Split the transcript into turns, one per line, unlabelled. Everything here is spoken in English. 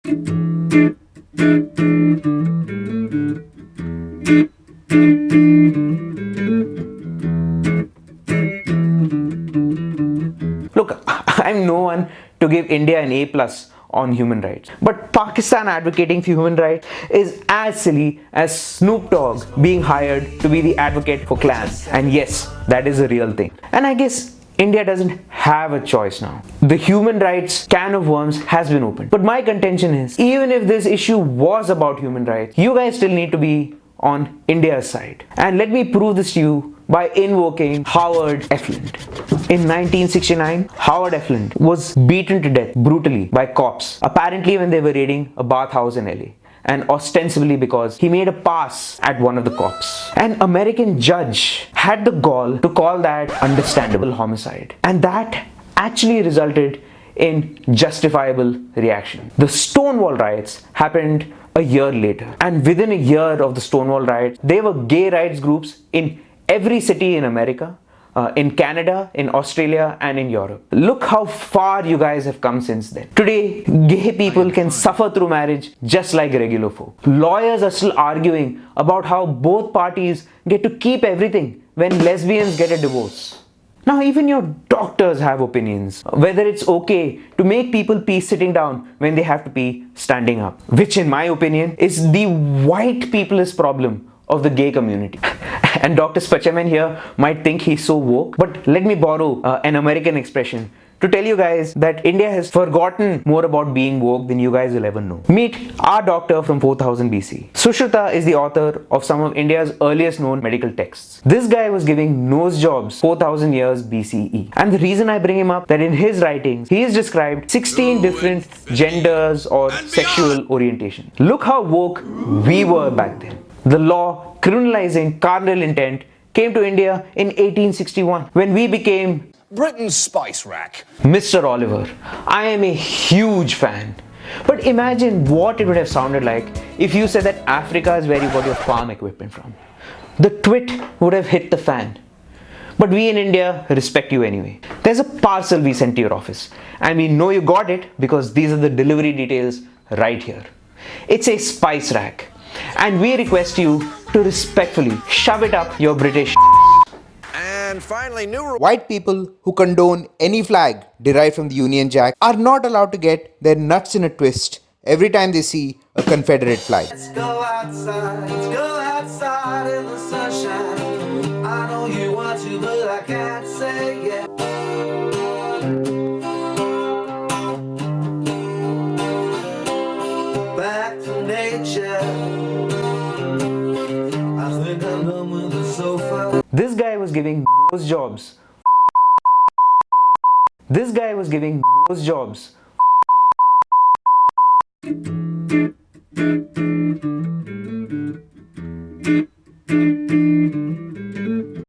Look, I'm no one to give India an A plus on human rights, but Pakistan advocating for human rights is as silly as Snoop Dogg being hired to be the advocate for clans. And yes, that is a real thing. And I guess India doesn't have a choice now. The human rights can of worms has been opened. But my contention is, even if this issue was about human rights, you guys still need to be on India's side. And let me prove this to you by invoking Howard Efland. In 1969, Howard Efland was beaten to death brutally by cops, apparently when they were raiding a bathhouse in LA, and ostensibly because he made a pass at one of the cops. An American judge had the gall to call that understandable homicide, and that actually resulted in justifiable reaction. The Stonewall riots happened a year later, and within a year of the Stonewall riots, there were gay rights groups in every city in America, in Canada, in Australia, and in Europe. Look how far you guys have come since then. Today, gay people can suffer through marriage just like regular folk. Lawyers are still arguing about how both parties get to keep everything when lesbians get a divorce. Now, even your doctors have opinions, whether it's okay to make people pee sitting down when they have to pee standing up, which in my opinion is the white people's problem of the gay community. And Dr. Spachaman here might think he's so woke, but let me borrow an American expression to tell you guys that India has forgotten more about being woke than you guys will ever know. Meet our doctor from 4000 BC. Sushruta is the author of some of India's earliest known medical texts. This guy was giving nose jobs 4000 years BCE. And the reason I bring him up, that in his writings, he has described 16 different genders or sexual orientations. Look how woke we were back then. The law criminalizing carnal intent came to India in 1861 when we became
Britain's spice rack.
Mr. Oliver. I am a huge fan. But imagine what it would have sounded like if you said that Africa is where you got your farm equipment from. The twit would have hit the fan. But we in India respect you anyway. There's a parcel we sent to your office, and we know you got it because these are the delivery details right here. It's a spice rack, and we request you to respectfully shove it up your British.
And finally,
White people who condone any flag derived from the Union Jack are not allowed to get their nuts in a twist every time they see a Confederate flag.
Let's go outside in the sunshine. I know you want to, but I can't say yeah. Back to nature. I think I'm done with the sofa.
This guy was giving nose jobs. This guy was giving nose jobs.